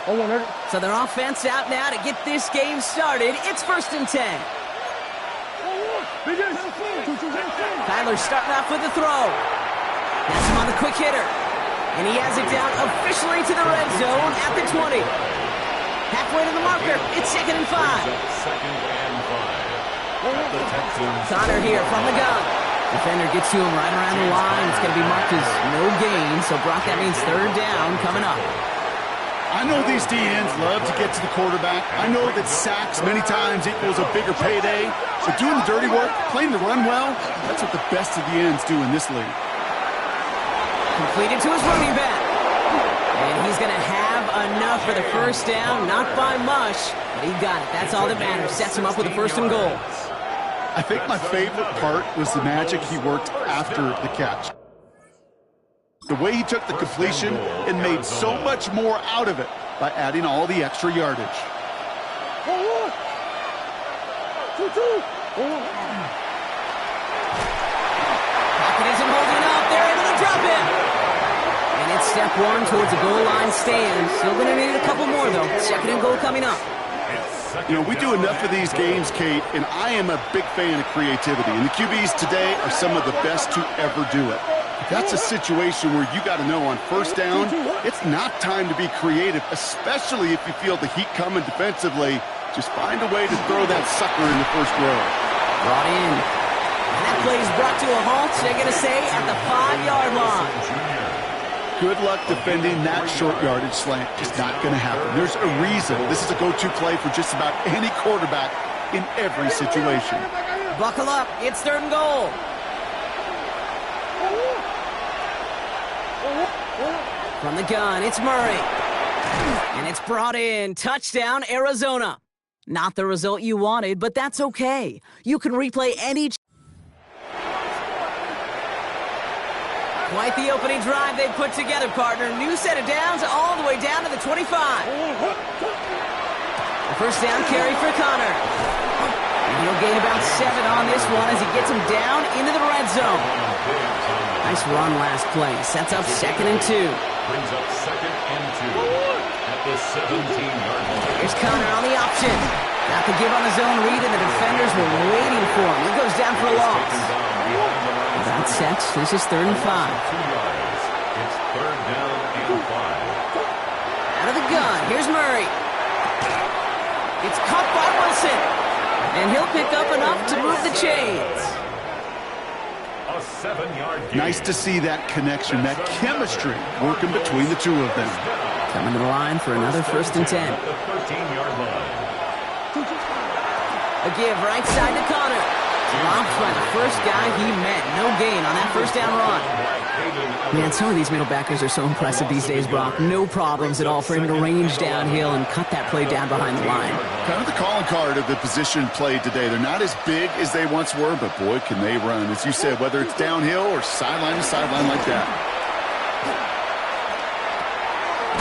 So their offense out now to get this game started. It's 1st and 10. Kyler starting off with a throw. That's him on the quick hitter. And he has it down officially to the red zone at the 20. Halfway to the marker. It's 2nd and 5. Connor here from the gun. Defender gets to him right around the line. It's going to be marked as no gain. So, Brock, that means 3rd down coming up. I know these DNs love to get to the quarterback. I know that sacks many times equals a bigger payday. But doing the dirty work, playing the run well, that's what the best of the ends do in this league. Completed to his running back. And he's going to have enough for the 1st down. Not by much, but he got it. That's all that matters. Sets him up with a 1st and goal. I think my favorite part was the magic he worked after the catch. The way he took the completion and made so much more out of it by adding all the extra yardage. Pocket isn't holding up. They're able to drop him. And it's step 1 towards a goal line stand. Still going to need a couple more, though. 2nd and goal coming up. You know, we do enough of these games, Kate, and I am a big fan of creativity. And the QBs today are some of the best to ever do it. That's a situation where you got to know on 1st down, it's not time to be creative, especially if you feel the heat coming defensively. Just find a way to throw that sucker in the 1st row. Brought in. And that play is brought to a halt, they're going to say, at the 5-yard line. Good luck defending that short yardage slant. Just not going to happen. There's a reason this is a go-to play for just about any quarterback in every situation. Buckle up. It's 3rd and goal. From the gun, it's Murray. And it's brought in. Touchdown, Arizona. Not the result you wanted, but that's okay. You can replay any... Quite the opening drive they put together, partner. New set of downs all the way down to the 25. The 1st down carry for Connor. And he'll gain about 7 on this one as he gets him down into the red zone. Nice run last play. Sets up 2nd and 2. Brings up 2nd and 2 at the 17-yard line. Here's Connor on the option. Got the give on his own read, and the defenders were waiting for him. He goes down for a loss. That sets. This is 3rd and 5. 2 yards. It's 3rd down and 5. Out of the gun. Here's Murray. It's caught by Wilson. And he'll pick up enough to move the chains. A 7-yard gain. Nice to see that connection, that chemistry working between the two of them. Coming to the line for another 1st and 10. At the 13-yard line. A give right side to Connor. Dropped by the 1st guy he met. No gain on that 1st down run. Man, some of these middle backers are so impressive these days, Brock. No problems at all for him to range downhill and cut that play down behind the line. Kind of the calling card of the position played today. They're not as big as they once were, but boy, can they run. As you said, whether it's downhill or sideline to sideline like that.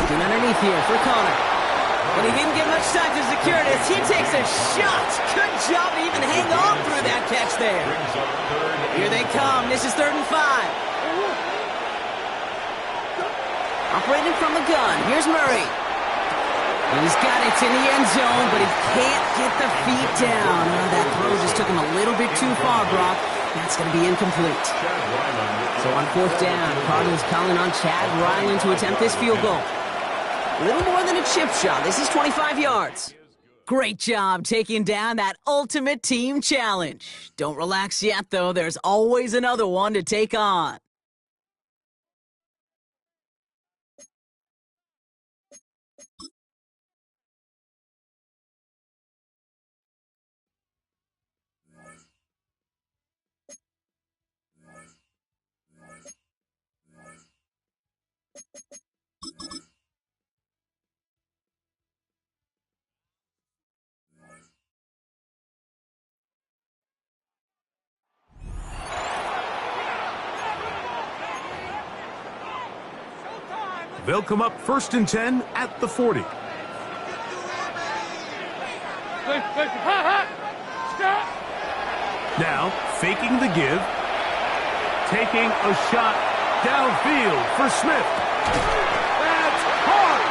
Looking underneath here for Connor. But he didn't get much time to secure it as he takes a shot. Good job to even hang on through that catch there. Here they come. This is 3rd and 5. Operating from the gun. Here's Murray. And he's got it in the end zone, but he can't get the feet down. Oh, that throw just took him a little bit too far, Brock. That's going to be incomplete. So on 4th down, Cardinals calling on Chad Ryland to attempt this field goal. A little more than a chip shot. This is 25 yards. Great job taking down that ultimate team challenge. Don't relax yet, though. There's always another one to take on. They'll come up 1st and 10 at the 40. Now, faking the give. Taking a shot downfield for Smith. That's hard.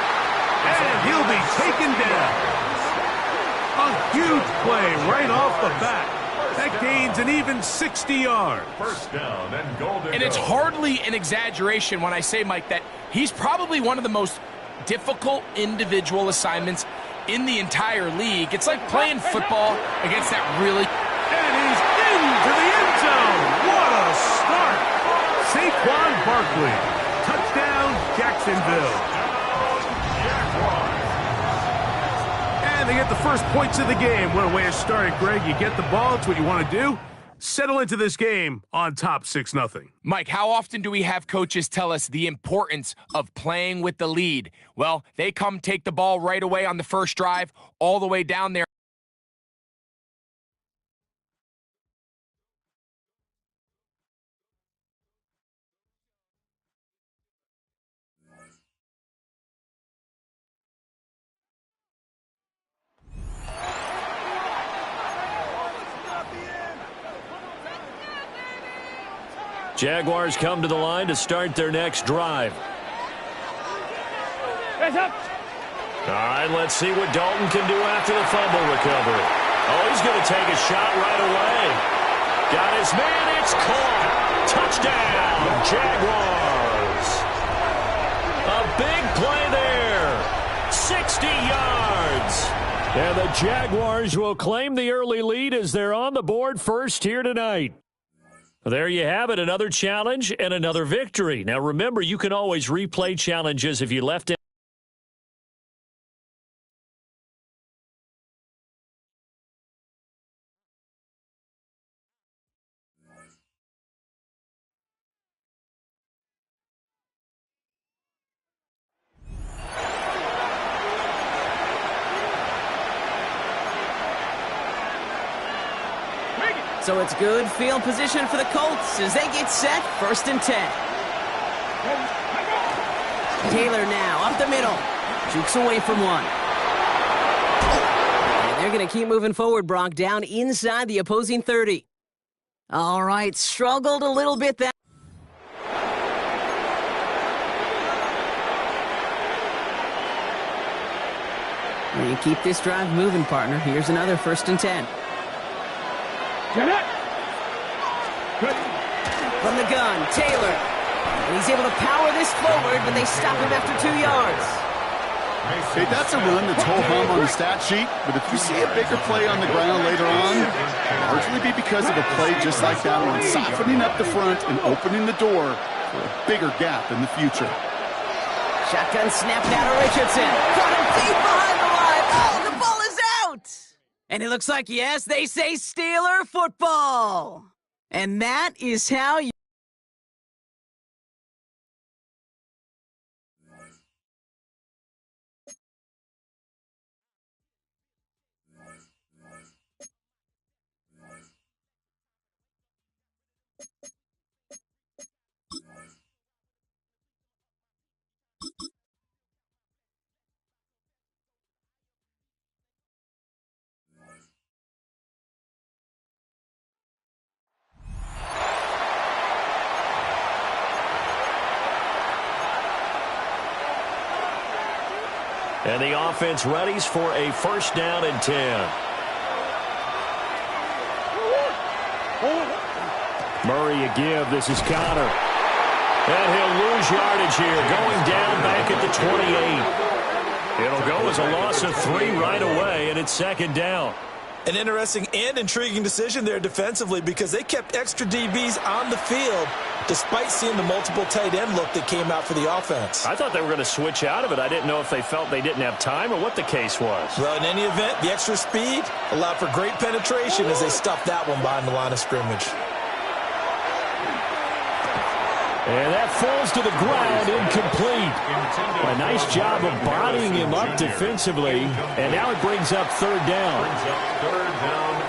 And he'll be taken down. A huge play right off the bat. That gains an even 60 yards. First down and goal to And it's hardly an exaggeration when I say, Mike, that he's probably one of the most difficult individual assignments in the entire league. It's like playing football against that really... And he's into the end zone. What a start. Saquon Barkley. Touchdown, Jacksonville. And they get the first points of the game. What a way to start it, Greg. You get the ball. It's what you want to do. Settle into this game on top 6-0. Mike, how often do we have coaches tell us the importance of playing with the lead? Well, they come take the ball right away on the first drive, all the way down there. Jaguars come to the line to start their next drive. All right, let's see what Dalton can do after the fumble recovery. Oh, he's going to take a shot right away. Got his man. It's caught. Touchdown, Jaguars. A big play there. 60 yards. And the Jaguars will claim the early lead as they're on the board first here tonight. There you have it, another challenge and another victory. Now remember, you can always replay challenges if you left it. So it's good field position for the Colts as they get set, 1st and 10. Taylor now up the middle. Jukes away from one. And they're going to keep moving forward, Brock, down inside the opposing 30. All right, struggled a little bit there. You keep this drive moving, partner. Here's another 1st and 10. From the gun, Taylor. And he's able to power this forward, but they stop him after 2 yards. Hey, that's a run that's ho-hum on the stat sheet, but if you see a bigger play on the ground later on, it'll largely be because of a play just like that one, softening up the front and opening the door for a bigger gap in the future. Shotgun snap now to Richardson. Caught him deep behind the line. Oh, the ball is out. And it looks like, yes, they say Steeler football. And that is how you... And the offense readies for a 1st down and 10. Murray a give. This is Connor. And he'll lose yardage here. Going down back at the 28. It'll go as a loss of 3 right away, and it's 2nd down. An interesting and intriguing decision there defensively because they kept extra DBs on the field despite seeing the multiple tight end look that came out for the offense. I thought they were going to switch out of it. I didn't know if they felt they didn't have time or what the case was. Well, in any event, the extra speed allowed for great penetration as they stuffed that one behind the line of scrimmage. And that falls to the ground, incomplete. A nice job of bodying him up defensively, and now it brings up 3rd down.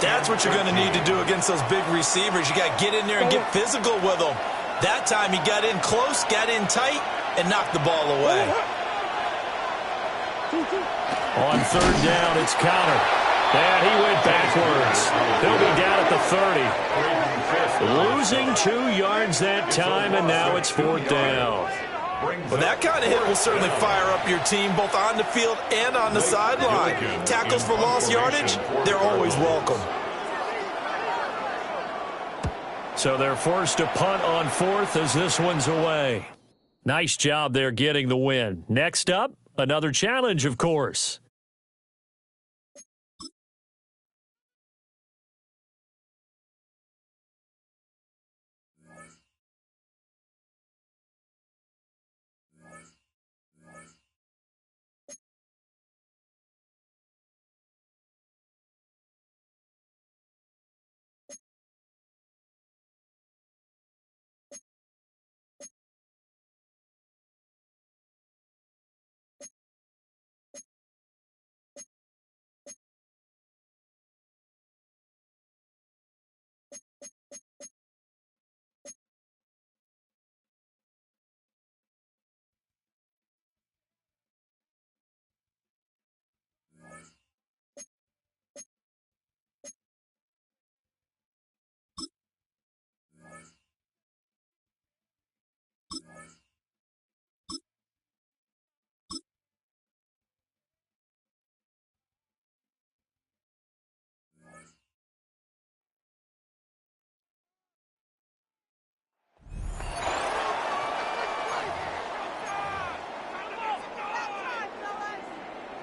That's what you're going to need to do against those big receivers. You got to get in there and get physical with them. That time he got in close, got in tight, and knocked the ball away. On 3rd down, it's Connor. And he went backwards. He'll be down at the 30. Losing 2 yards that time, and now it's 4th down. Well, that kind of hit will certainly fire up your team, both on the field and on the sideline. Tackles for lost yardage, they're always welcome. So they're forced to punt on fourth as this one's away. Nice job there getting the win. Next up, another challenge, of course.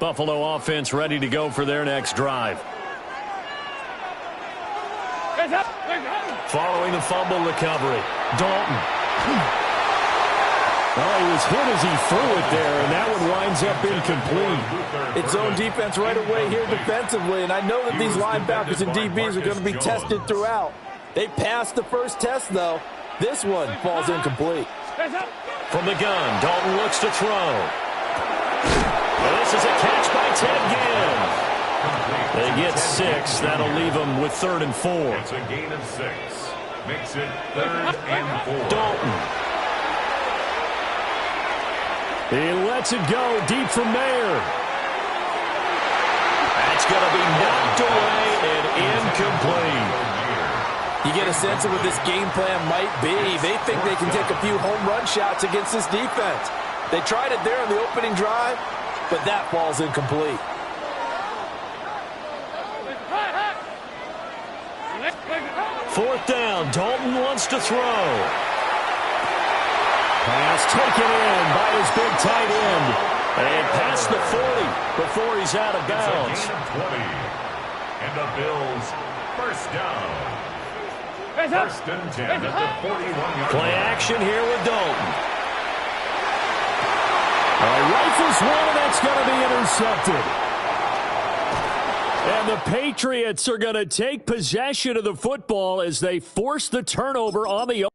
Buffalo offense ready to go for their next drive. Following the fumble recovery, Dalton. Oh, he was hit as he threw it there, and that one winds up incomplete. It's zone defense right away here defensively, and I know that these linebackers and DBs are going to be tested throughout. They passed the first test, though. This one falls incomplete. From the gun, Dalton looks to throw. This is a catch by Ted Ginn. They get 6. That'll leave them with 3rd and 4. It's a gain of 6. Makes it 3rd and 4. Dalton. He lets it go deep from there. That's going to be knocked away and incomplete. You get a sense of what this game plan might be. They think they can take a few home run shots against this defense. They tried it there on the opening drive, but that falls incomplete. Fourth down, Dalton wants to throw. Pass taken in by his big tight end. And past the 40 before he's out of bounds. It's a gain of 20. And the Bills, first down. First and 10 at the 41-yard Play line. action here with Dalton. Rifles one, and that's going to be intercepted. And the Patriots are going to take possession of the football as they force the turnover on the...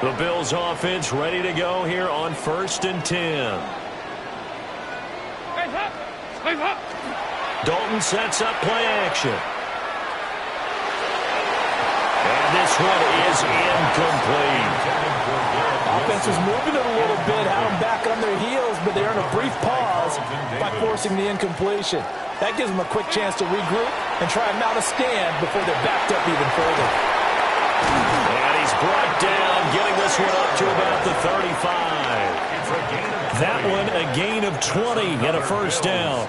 The Bills offense ready to go here on 1st and 10. Dalton sets up play action. And this one is incomplete. Offense was moving it a little bit, had them back on their heels, but they earned a brief pause by forcing the incompletion. That gives them a quick chance to regroup and try and mount a stand before they're backed up even further. And he's brought down, getting this one up to about the 35. That one a gain of 20 and a first down.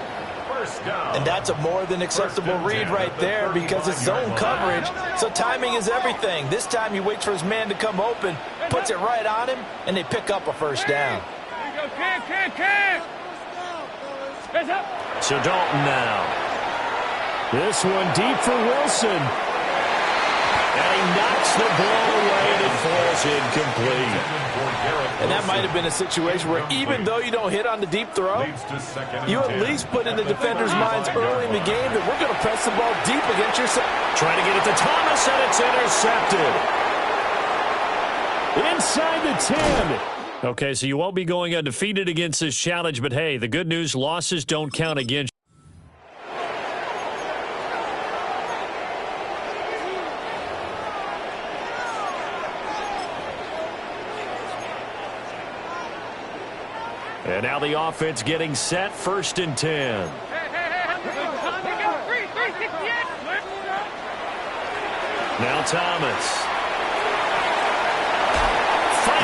And that's a more than acceptable read right there because it's zone coverage, so timing is everything. This time he waits for his man to come open, puts it right on him, and they pick up a first down. So Dalton now. This one deep for Wilson. And he knocks the ball away and it falls incomplete. And that might have been a situation where even though you don't hit on the deep throw, you at least put in the defender's minds early in the game that we're going to press the ball deep against yourself. Trying to get it to Thomas, and it's intercepted. Inside the 10. Okay, so you won't be going undefeated against this challenge, but hey, the good news, losses don't count against you. And now the offense getting set, 1st and 10. Now Thomas.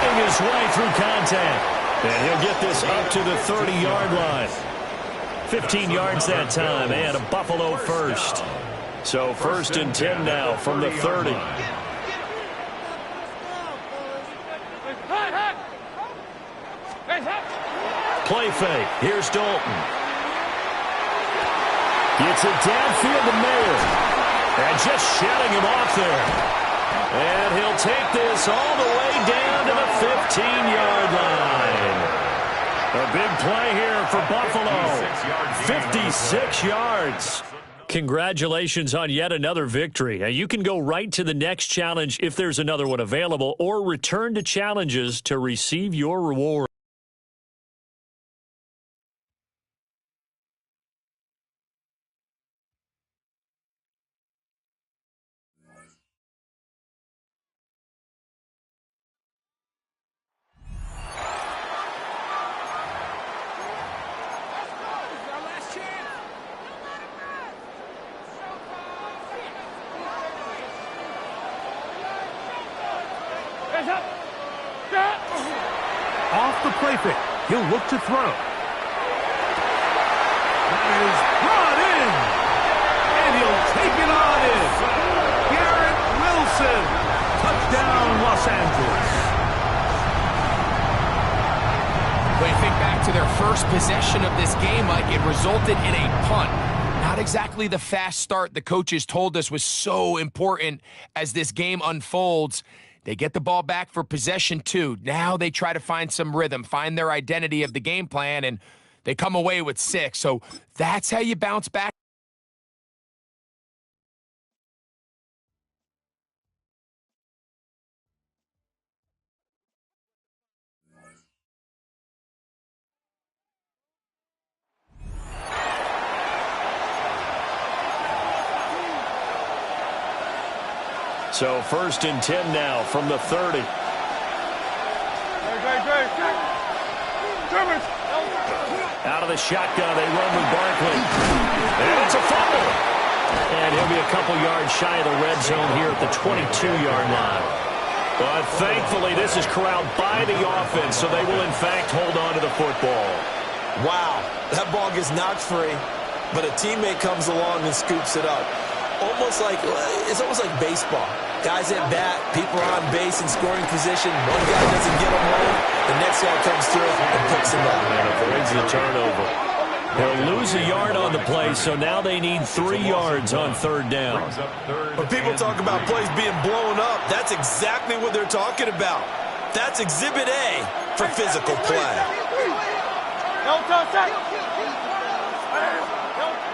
fighting his way through contact. And he'll get this up to the 30-yard line. 15 yards that time, and a Buffalo first. So 1st and 10 now from the 30. Play fake. Here's Dalton. Gets it downfield to Mayer. And just shutting him off there. And he'll take this all the way down to the 15-yard line. A big play here for Buffalo. 56 yards. Congratulations on yet another victory. You can go right to the next challenge if there's another one available, or return to challenges to receive your reward. Off the play fake. He'll look to throw. That is brought in. And he'll take it on in. Garrett Wilson. Touchdown, Los Angeles. When you think back to their first possession of this game, Mike, it resulted in a punt. Not exactly the fast start the coaches told us was so important as this game unfolds. They get the ball back for possession 2. Now they try to find some rhythm, find their identity of the game plan, and they come away with 6. So that's how you bounce back. So 1st and 10 now from the 30. Out of the shotgun, they run with Barkley. And it's a fumble. And he'll be a couple yards shy of the red zone here at the 22-yard line. But thankfully, this is corralled by the offense, so they will, in fact, hold on to the football. Wow, that ball gets knocked free, but a teammate comes along and scoops it up. It's almost like baseball. Guys at bat, people are on base in scoring position. One guy doesn't get him home. The next guy comes through and picks him up. And avoids the turnover. They'll lose a yard on the play, so now they need 3 yards on 3rd down. When people talk about plays being blown up, that's exactly what they're talking about. That's Exhibit A for physical play.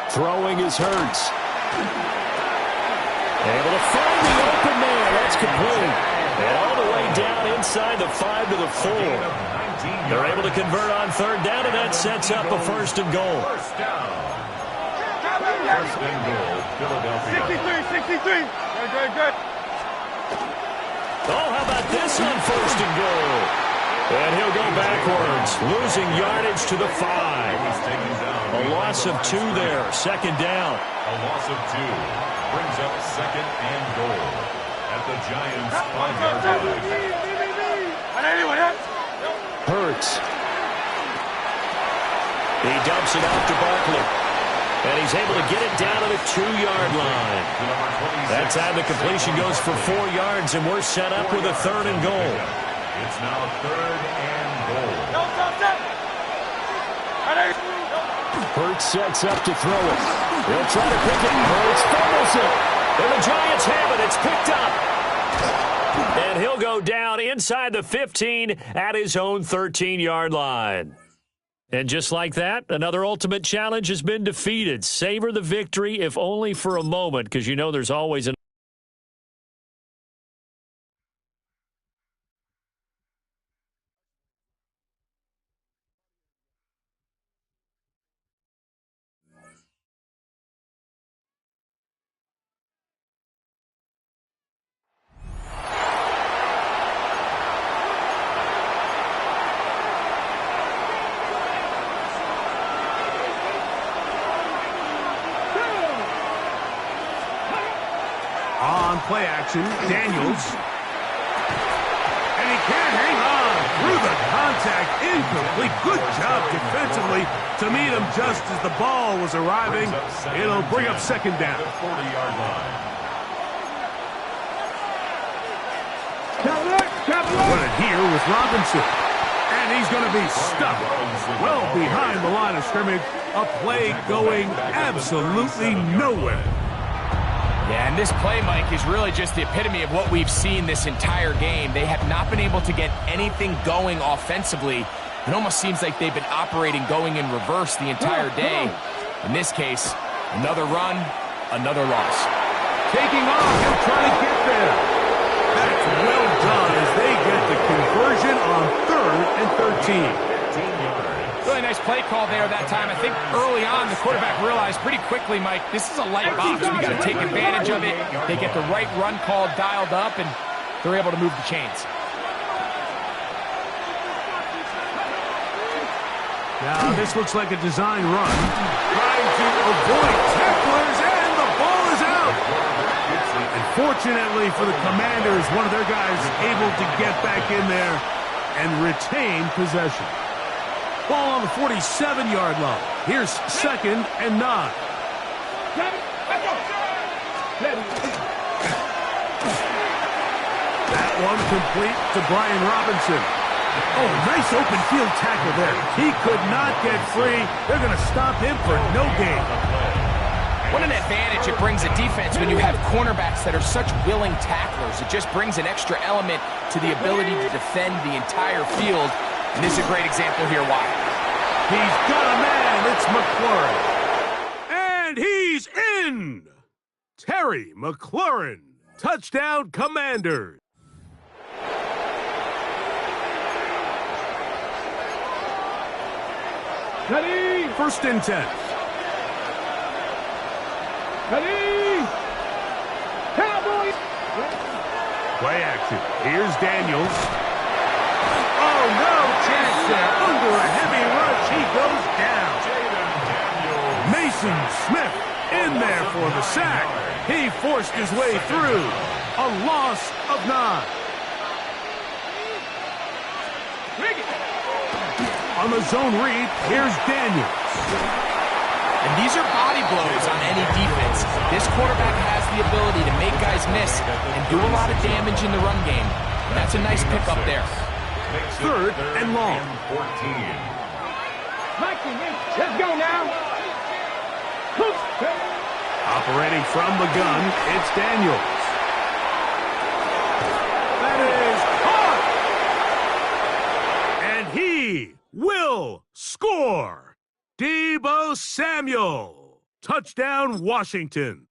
Throwing is Hurts. Able to find the open man. That's complete. And all the way down inside the 5 to the 4. They're able to convert on 3rd down, and that sets up a 1st and goal. First down. 1st and goal, Philadelphia. 63. Good. Oh, how about this on 1st and goal? And he'll go backwards, losing yardage to the 5. A loss of 2 there, 2nd down. A loss of 2 brings up 2nd and goal at the Giants' 5-yard line. Hurts. He dumps it out to Barkley. And he's able to get it down to the 2-yard line. That time the completion goes for 4 yards, and we're set up with a 3rd and goal. It's now 3rd and goal. Hurts sets up to throw it. He'll try to pick it. Hurts fumbles it. And the Giants have it. It's picked up. And he'll go down inside the 15 at his own 13-yard line. And just like that, another ultimate challenge has been defeated. Savor the victory, if only for a moment, because you know there's always an On play action, Daniels. And he can't hang on. contact, incomplete. Good job defensively to meet him just as the ball was arriving. It'll bring up second down. 40-yard line. Run it here with Robinson. And he's going to be stuck well behind the line of scrimmage. A play going absolutely nowhere. Yeah, and this play, Mike, is really just the epitome of what we've seen this entire game. They have not been able to get anything going offensively. It almost seems like they've been operating going in reverse the entire day. In this case, another run, another loss. Taking off and trying to get there. That's well done as they get the conversion on 3rd and 13. Really nice play call there that time. I think early on the quarterback realized pretty quickly, Mike, this is a light box. We got to take advantage of it. They get the right run call dialed up, and they're able to move the chains. Now this looks like a design run. Trying to avoid tacklers, and the ball is out. And fortunately for the Commanders, one of their guys able to get back in there and retain possession. Ball on the 47-yard line. Here's 2nd and 9. That one complete to Brian Robinson. Oh, nice open field tackle there. He could not get free. They're going to stop him for no gain. What an advantage it brings a defense when you have cornerbacks that are such willing tacklers. It just brings an extra element to the ability to defend the entire field. And this is a great example here why. He's got a man. It's McLaurin. And he's in. Terry McLaurin. Touchdown, Commanders. Ready. 1st and 10. Ready. Cowboys. Play action. Here's Daniels. Oh, no chance there. Under a heavy rush, he goes down. Mason Smith in there for the sack. He forced his way through. A loss of 9. On the zone read, here's Daniels. And these are body blows on any defense. This quarterback has the ability to make guys miss and do a lot of damage in the run game. And that's a nice pickup there. 3rd and long. 14. Let's go now. Operating from the gun, it's Daniels. That is caught. And he will score. Deebo Samuel. Touchdown, Washington.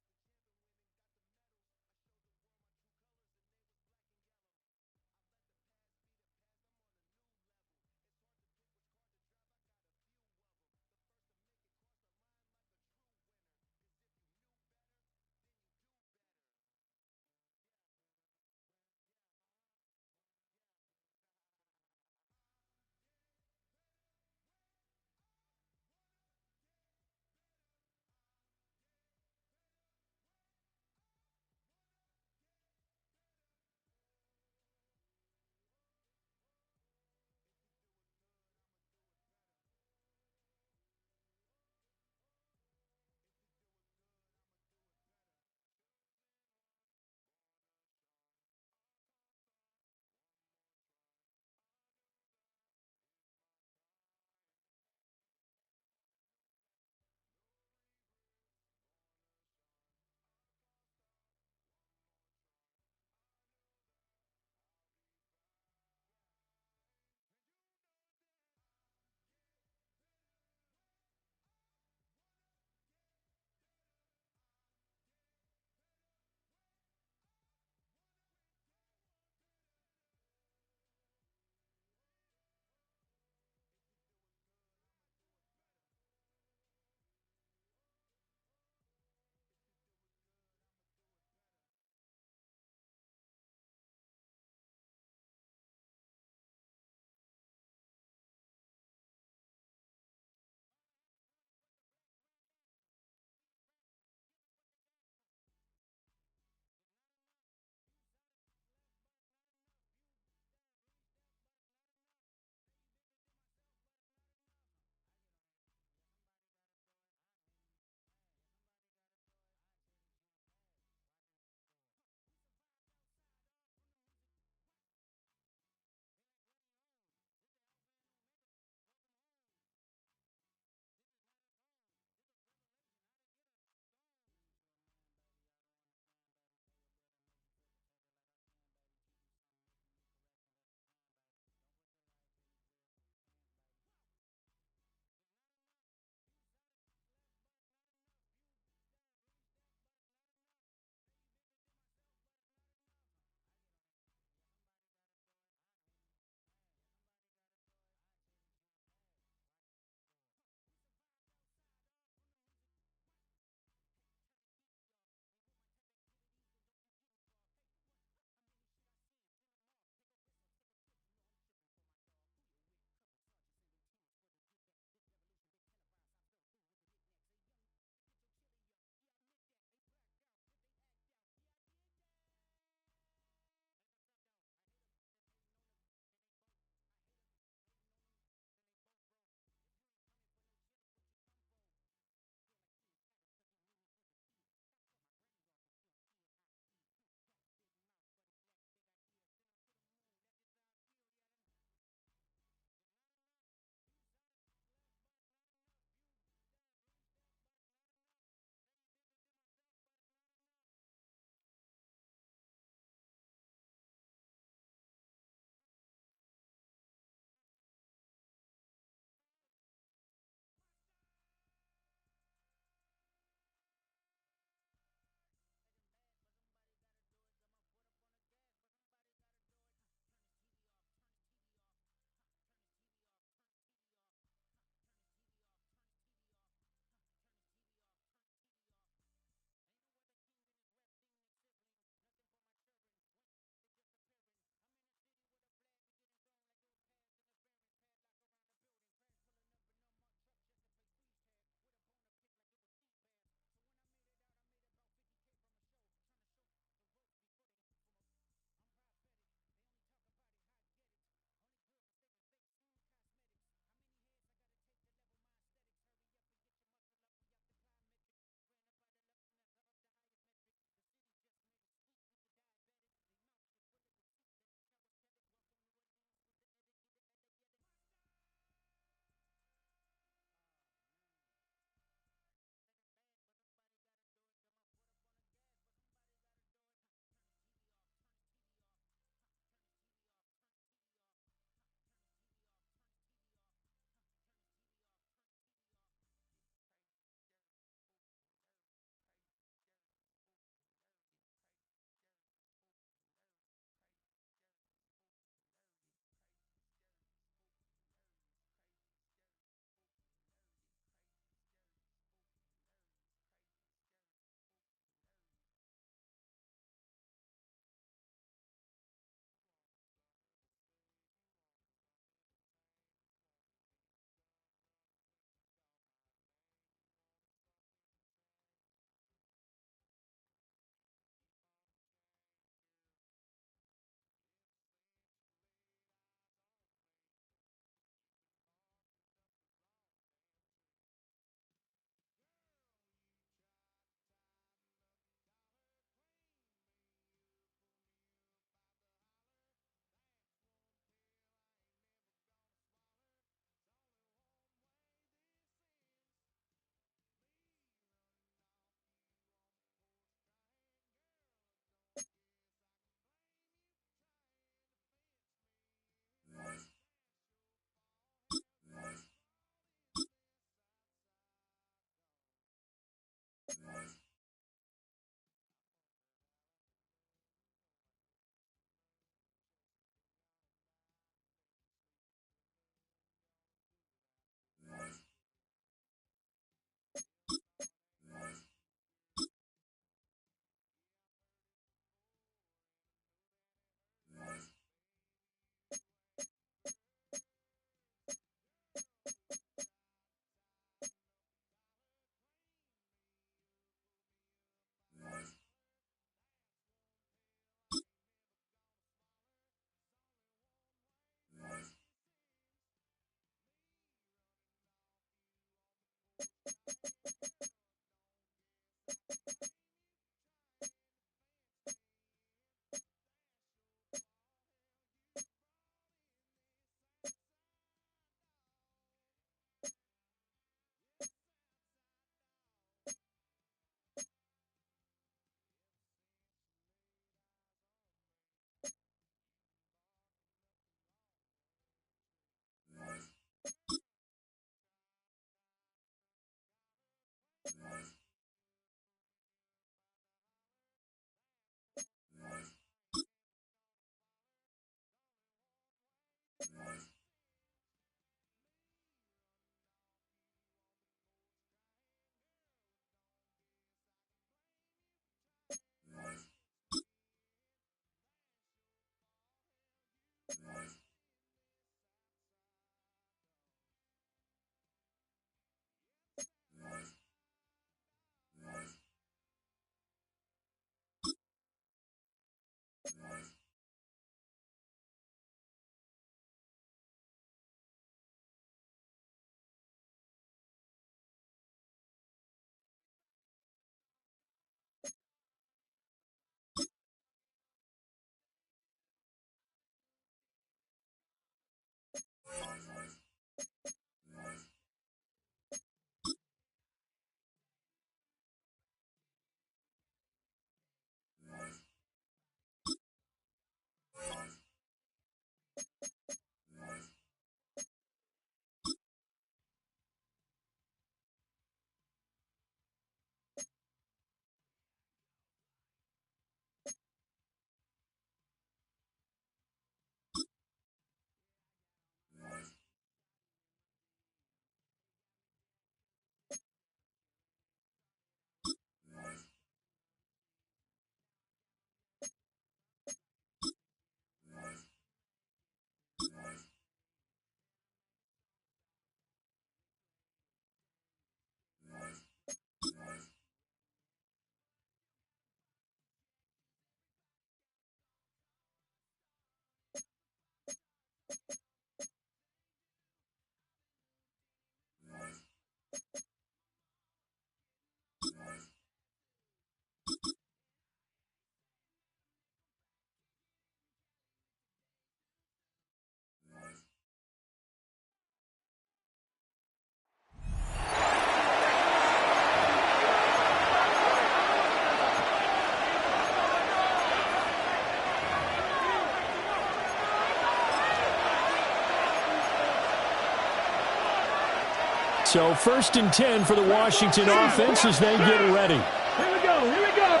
So 1st and 10 for the Washington offense as they get ready. Here we go, here we go.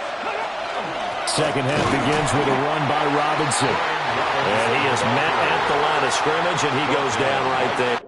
Second half begins with a run by Robinson. And he is met at the line of scrimmage, and he goes down right there.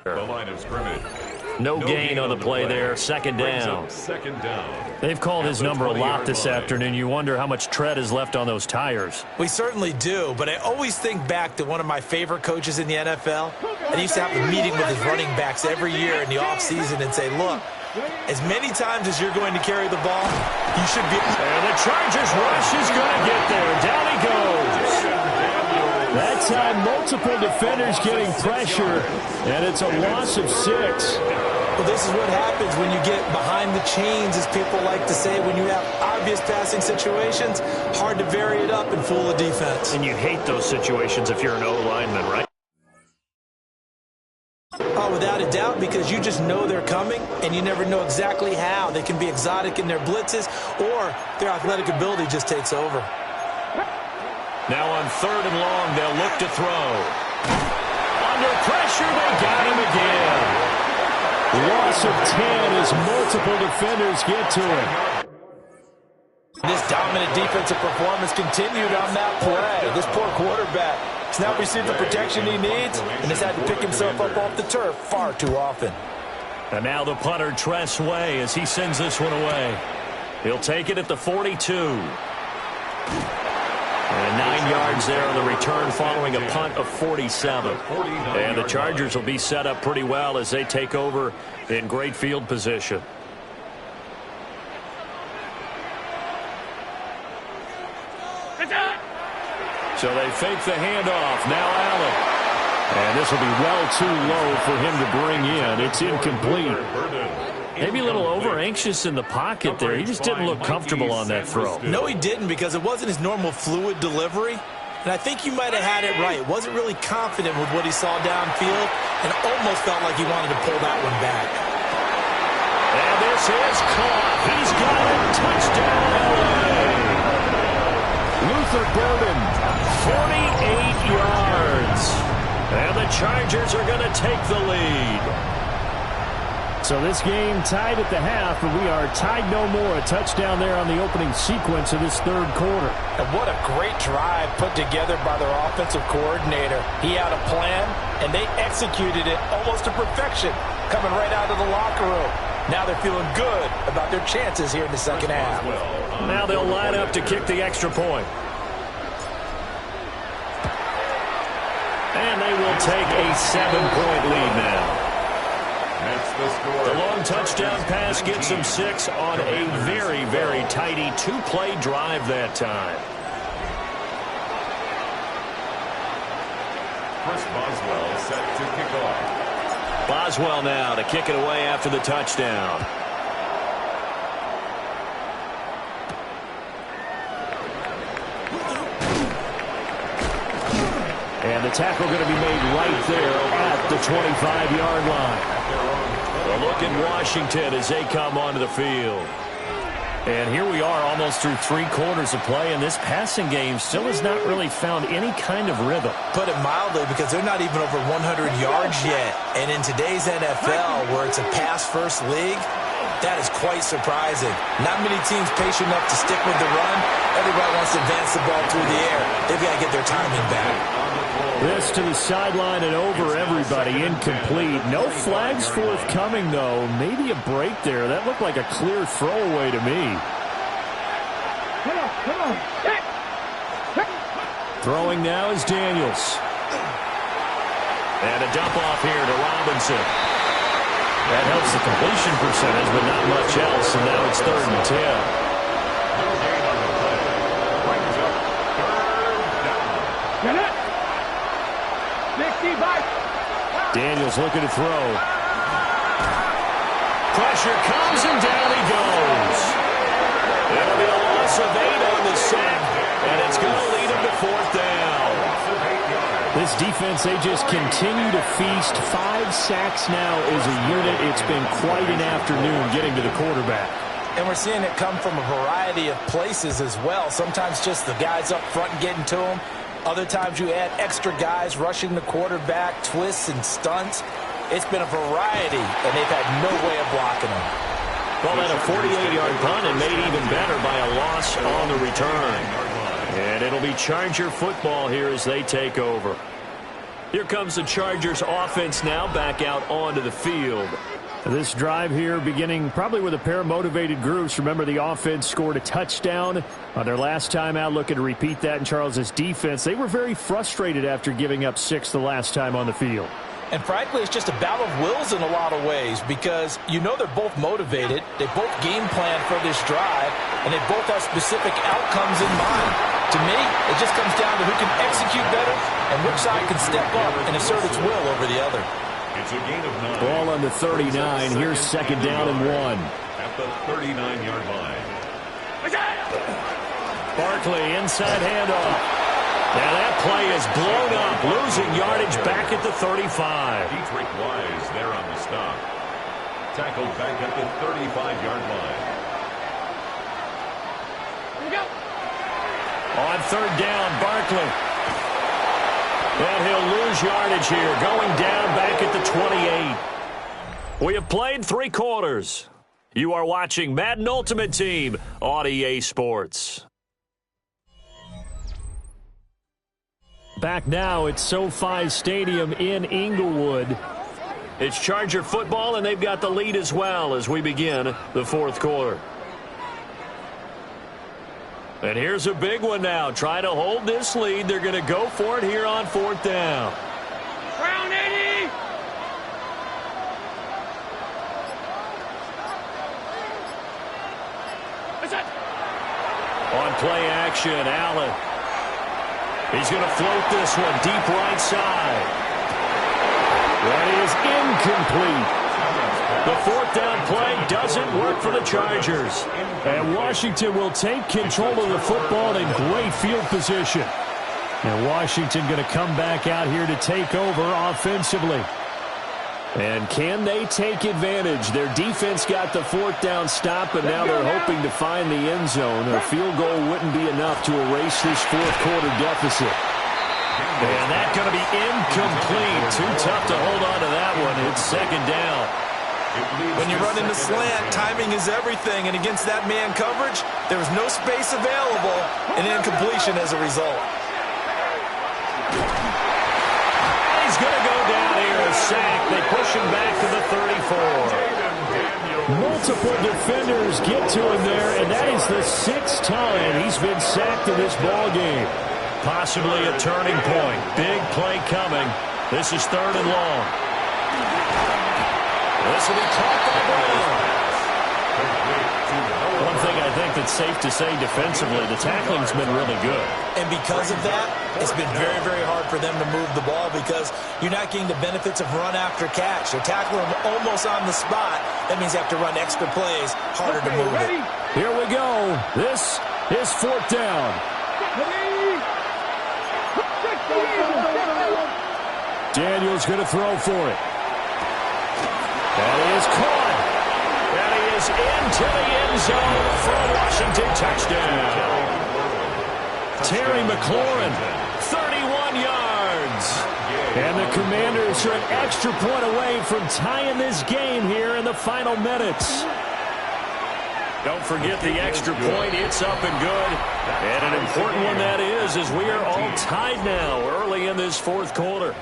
The line of scrimmage. No gain on the play there. Second down. Second down. They've called his number a lot this afternoon. You wonder how much tread is left on those tires. We certainly do, but I always think back to one of my favorite coaches in the NFL. And he used to have a meeting with his running backs every year in the offseason and say, look, as many times as you're going to carry the ball, you should be. And the Chargers rush is going to get there. Down he goes. That time, multiple defenders getting pressure, and it's a loss of 6. Well, this is what happens when you get behind the chains, as people like to say. When you have obvious passing situations, hard to vary it up and fool the defense. And you hate those situations if you're an O-lineman, right? Oh, without a doubt, because you just know they're coming, and you never know exactly how. They can be exotic in their blitzes, or their athletic ability just takes over. Now on 3rd and long, they'll look to throw. Under pressure, they got him again. Loss of 10 as multiple defenders get to him. This dominant defensive performance continued on that play. This poor quarterback has not received the protection he needs and has had to pick himself up off the turf far too often. And now the punter, Tress Way, as he sends this one away. He'll take it at the 42. And 9 yards there on the return following a punt of 47. And the Chargers will be set up pretty well as they take over in great field position. So they fake the handoff. Now Allen. And this will be well too low for him to bring in. It's incomplete. Maybe a little over-anxious in the pocket there. He just didn't look comfortable on that throw. No, he didn't, because it wasn't his normal fluid delivery. And I think you might have had it right. Wasn't really confident with what he saw downfield and almost felt like he wanted to pull that one back. And this is caught. He's got it. Touchdown, LA. Luther Burden, 48 yards. And the Chargers are going to take the lead. So this game tied at the half, but we are tied no more. A touchdown there on the opening sequence of this 3rd quarter. And what a great drive put together by their offensive coordinator. He had a plan, and they executed it almost to perfection, coming right out of the locker room. Now they're feeling good about their chances here in the second half. Now they'll line up to kick the extra point. And they will take a 7-point lead now. The long touchdown pass gets them 6 on a very, very tidy 2-play drive that time. Chris Boswell set to kick off. Boswell now to kick it away after the touchdown. And the tackle going to be made right there at the 25-yard line. A look at Washington as they come onto the field. And here we are almost through 3 quarters of play, and this passing game still has not really found any kind of rhythm. Put it mildly, because they're not even over 100 yards yet. And in today's NFL, where it's a pass-first league, that is quite surprising. Not many teams patient enough to stick with the run. Everybody wants to advance the ball through the air. They've got to get their timing back. This to the sideline and over everybody, incomplete. No flags forthcoming, though. Maybe a break there. That looked like a clear throwaway to me. Throwing now is Daniels. And a dump off here to Robinson. That helps the completion percentage, but not much else, and now it's 3rd and 10. Daniels looking to throw. Pressure comes, and down he goes. It'll be a loss of 8 on the sack, and it's going to lead him to 4th down. This defense, they just continue to feast. 5 sacks now as a unit. It's been quite an afternoon getting to the quarterback. And we're seeing it come from a variety of places as well. Sometimes just the guys up front getting to him. Other times you add extra guys rushing the quarterback, twists and stunts. It's been a variety, and they've had no way of blocking them. Well, then a 48-yard punt, and made even better by a loss on the return. And it'll be Charger football here as they take over. Here comes the Chargers offense now back out onto the field. This drive here beginning probably with a pair of motivated groups. Remember, the offense scored a touchdown on their last time out, looking to repeat that in Charles' defense. They were very frustrated after giving up 6 the last time on the field. And frankly, it's just a battle of wills in a lot of ways because you know they're both motivated. They both game plan for this drive, and they both have specific outcomes in mind. To me, it just comes down to who can execute better and which side can step up and assert its will over the other. It's a gain of 9. Ball on the 39. Here's second down and 1. At the 39-yard line. Barkley, inside handoff. Now that play is blown up, losing yardage back at the 35. Dietrich Wise there on the stop. Tackled back at the 35-yard line. Here we go. On third down, Barkley. And he'll lose yardage here, going down back at the 28. We have played 3 quarters. You are watching Madden Ultimate Team on EA Sports. Back now at SoFi Stadium in Inglewood. It's Charger football, and they've got the lead as well as we begin the fourth quarter. And here's a big one now. Try to hold this lead. They're going to go for it here on fourth down. Round 80. On play action, Allen. He's going to float this one deep right side. That is incomplete. The fourth down play doesn't work for the Chargers. And Washington will take control of the football in great field position. And Washington going to come back out here to take over offensively. And can they take advantage? Their defense got the fourth down stop, and now they're hoping to find the end zone. A field goal wouldn't be enough to erase this fourth quarter deficit. And that's going to be incomplete. Too tough to hold on to that one. It's second down. When you run into slant, timing is everything, and against that man coverage, there was no space available, and incompletion as a result. He's going to go down here, a sack. They push him back to the 34. Multiple defenders get to him there, and that is the 6th time he's been sacked in this ball game. Possibly a turning point. Big play coming. This is third and long. This will be caught by Brown. One thing I think that's safe to say defensively, the tackling's been really good. And because of that, it's been very, very hard for them to move the ball because you're not getting the benefits of run after catch. They tackle him almost on the spot. That means you have to run extra plays, harder to move it. Here we go. This is fourth down. Daniels going to throw for it. And he is caught. And he is into the end zone for a Washington touchdown. Terry McLaurin, 31 yards. And the Commanders are an extra point away from tying this game here in the final minutes. Don't forget the extra point. It's up and good. And an important one that is, as we are all tied now early in this fourth quarter.